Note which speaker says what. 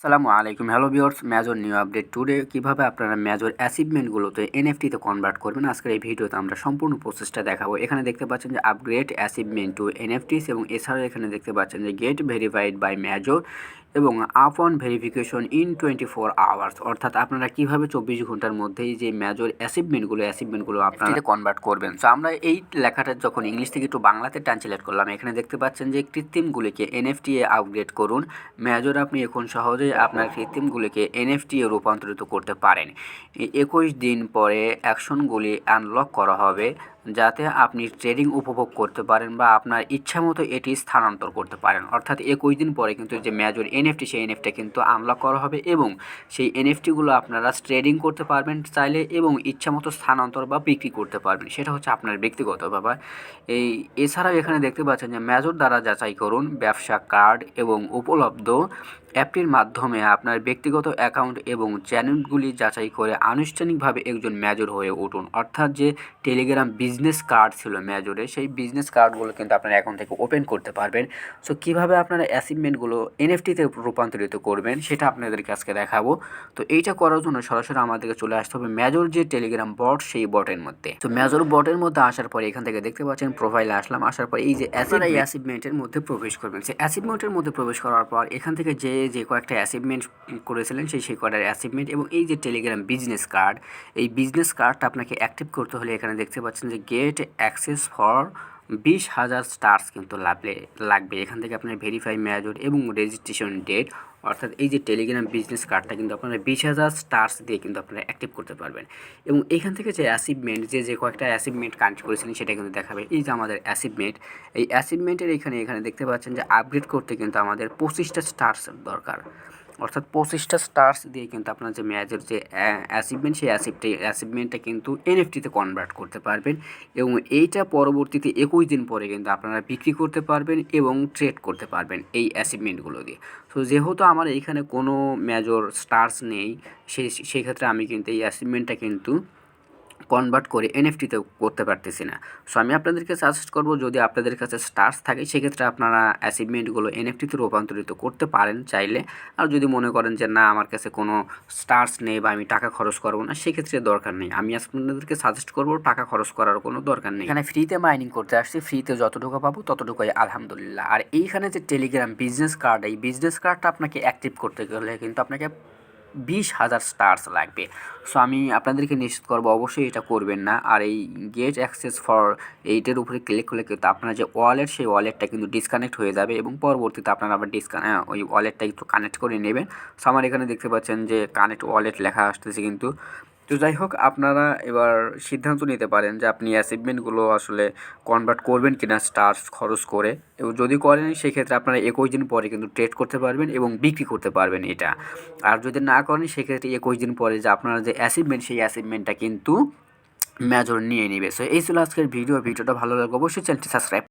Speaker 1: আসসালামু আলাইকুম, hello viewers, major new update today কীভাবে আপনারা মেজর অ্যাচিভমেন্টগুলোতে এনএফটিতে কনভার্ট করবেন। আজকের এই ভিডিওতে আমরা সম্পূর্ণ প্রসেসটা দেখাবো। এখানে দেখতে পাচ্ছেন যে আপগ্রেড অ্যাচিভমেন্ট টু এনএফটিস, এবং এছাড়াও এখানে দেখতে পাচ্ছেন যে গেট ভেরিফাইড বাই মেজর এবং up on verification in 24 hours, অর্থাৎ আপনারা কীভাবে 24 ঘন্টার মধ্যেই যে মেজর অ্যাচিভমেন্টগুলো আপনারা কনভার্ট করবেন। সো আমরা এই লেখাটা যখন ইংলিশ থেকে একটু বাংলাতে ট্রান্সলেট করলাম, এখানে দেখতে পাচ্ছেন যে কৃত্রিমগুলিকে এনএফটি এ আপগ্রেড করুন। মেজর আপনি এখন সহজেই আপনার কৃত্রিমগুলিকে এনএফটি এ রূপান্তরিত করতে পারেন। 21 দিন পরে অ্যাকশনগুলি আনলক করা হবে যাতে আপনি ট্রেডিং উপভোগ করতে পারেন বা আপনার ইচ্ছামতো এটি স্থানান্তর করতে পারেন। অর্থাৎ 21 দিন পরে কিন্তু যে মেজর এনএফটি, সেই এনএফটি কিন্তু আনলক করা হবে এবং সেই এনএফটিগুলো আপনারা ট্রেডিং করতে পারবেন চাইলে এবং ইচ্ছামতো স্থানান্তর বা বিক্রি করতে পারবেন। সেটা হচ্ছে আপনার ব্যক্তিগত ব্যাপার। এছাড়াও এখানে দেখতে পাচ্ছেন যে মেজর দ্বারা যাচাই করুন ব্যবসা কার্ড এবং উপলব্ধ অ্যাপটির মাধ্যমে আপনার ব্যক্তিগত অ্যাকাউন্ট এবং চ্যানেলগুলি যাচাই করে আনুষ্ঠানিকভাবে একজন মেজর হয়ে উঠুন। অর্থাৎ যে টেলিগ্রাম বিজনেস কার্ড ছিল মেজরে, সেই বিজনেস কার্ডগুলো কিন্তু আপনারা এখন থেকে ওপেন করতে পারবেন। সো কীভাবে আপনারা অ্যাচিভমেন্টগুলো এনএফটিতে রূপান্তরিত করবেন সেটা আপনাদেরকে আজকে দেখাবো। তো এইটা করার জন্য সরাসরি আমাদেরকে চলে আসতে হবে মেজর যে টেলিগ্রাম বট, সেই বটের মধ্যে। তো মেজর বটের মধ্যে আসার পরে এখান থেকে দেখতে পাচ্ছেন প্রোফাইলে আসলাম। আসার পরে এই যে অ্যাচিভমেন্টের মধ্যে প্রবেশ করবেন। সেই অ্যাচিভমেন্টের মধ্যে প্রবেশ করার পর এখান থেকে যে কয়েকটা অ্যাচিভমেন্ট করেছিলেন সেই কয়টার অ্যাচিভমেন্ট এবং এই যে টেলিগ্রাম বিজনেস কার্ড, এই বিজনেস কার্ডটা আপনাকে অ্যাক্টিভ করতে হলে এখানে দেখতে পাচ্ছেন যে গেট অ্যাক্সেস ফর 20,000 স্টার্স কিন্তু লাগবে। এখান থেকে আপনার ভেরিফাই মেজর এবং রেজিস্ট্রেশন ডেট, অর্থাৎ এই যে টেলিগ্রাম বিজনেস কার্ডটা কিন্তু আপনারা 20,000 স্টার্স দিয়ে কিন্তু আপনারা অ্যাক্টিভ করতে পারবেন। এবং এখান থেকে যে অ্যাচিভমেন্ট যে কয়েকটা অ্যাচিভমেন্ট কানেক্ট করেছিলেন সেটা কিন্তু দেখাবে। এই যে আমাদের অ্যাচিভমেন্ট, এই অ্যাচিভমেন্টের এখানে দেখতে পাচ্ছেন যে আপগ্রেড করতে কিন্তু আমাদের 25টা স্টার্স দরকার। অর্থাৎ 25টা স্টার্স দিয়ে কিন্তু আপনার যে মেজর যে অ্যাচিভমেন্ট, সেই অ্যাচিভমেন্টটা কিন্তু এনএফটিতে কনভার্ট করতে পারবেন এবং এইটা পরবর্তীতে 21 দিন পরে কিন্তু আপনারা বিক্রি করতে পারবেন এবং ট্রেড করতে পারবেন এই অ্যাচিভমেন্টগুলো দিয়ে। তো যেহেতু আমার এইখানে কোনো মেজর স্টার্স নেই, সেই ক্ষেত্রে আমি কিন্তু এই অ্যাচিভমেন্টটা কিন্তু কনভার্ট করে এনএফটিতে করতে পারতেছি না। সো আমি আপনাদেরকে সাজেস্ট করব, যদি আপনাদের কাছে স্টার্স থাকে সেক্ষেত্রে আপনারা অ্যাচিভমেন্টগুলো এনএফটিতে রূপান্তরিত করতে পারেন চাইলে। আর যদি মনে করেন যে না, আমার কাছে কোনো স্টার্স নেই বা আমি টাকা খরচ করবো না, সেক্ষেত্রে দরকার নেই। আমি আপনাদেরকে সাজেস্ট করব টাকা খরচ করার কোনো দরকার নেই। এখানে ফ্রিতে মাইনিং করতে আসছি, ফ্রিতে যতটুকু পাবো ততটুকুই আলহামদুলিল্লাহ। আর এইখানে যে টেলিগ্রাম বিজনেস কার্ড, এই বিজনেস কার্ডটা আপনাকে অ্যাক্টিভ করতে গেলে কিন্তু আপনাকে 20,000 স্টার্স লাগবে। সো আমি আপনাদেরকে নিশ্চিত করবো অবশ্যই এটা করবেন না। আর এই গেট অ্যাক্সেস ফর এইটার উপরে ক্লিক করলে কিন্তু আপনার যে ওয়ালেট, সেই ওয়ালেটটা কিন্তু ডিসকানেক্ট হয়ে যাবে এবং পরবর্তীতে আপনারা আবার ওই ওয়ালেটটা একটু কানেক্ট করে নেবেন। সো আমার এখানে দেখতে পাচ্ছেন যে কানেক্ট ওয়ালেট লেখা আসতেছে কিন্তু। তো যাই হোক, আপনারা এবার সিদ্ধান্ত নিতে পারেন যে আপনি অ্যাচিভমেন্টগুলো আসলে কনভার্ট করবেন কিনা স্টার্স খরচ করে, এবং যদি করেন সেক্ষেত্রে আপনারা 21 দিন পরে কিন্তু ট্রেড করতে পারবেন এবং বিক্রি করতে পারবেন এটা। আর যদি না করেন সেক্ষেত্রে 21 দিন পরে যে আপনার যে অ্যাচিভমেন্ট, সেই অ্যাচিভমেন্টটা কিন্তু মেজর নিয়ে নেবে। সো এই ছিল আজকের ভিডিওটা ভালো লাগবে অবশ্যই চ্যানেলটি সাবস্ক্রাইব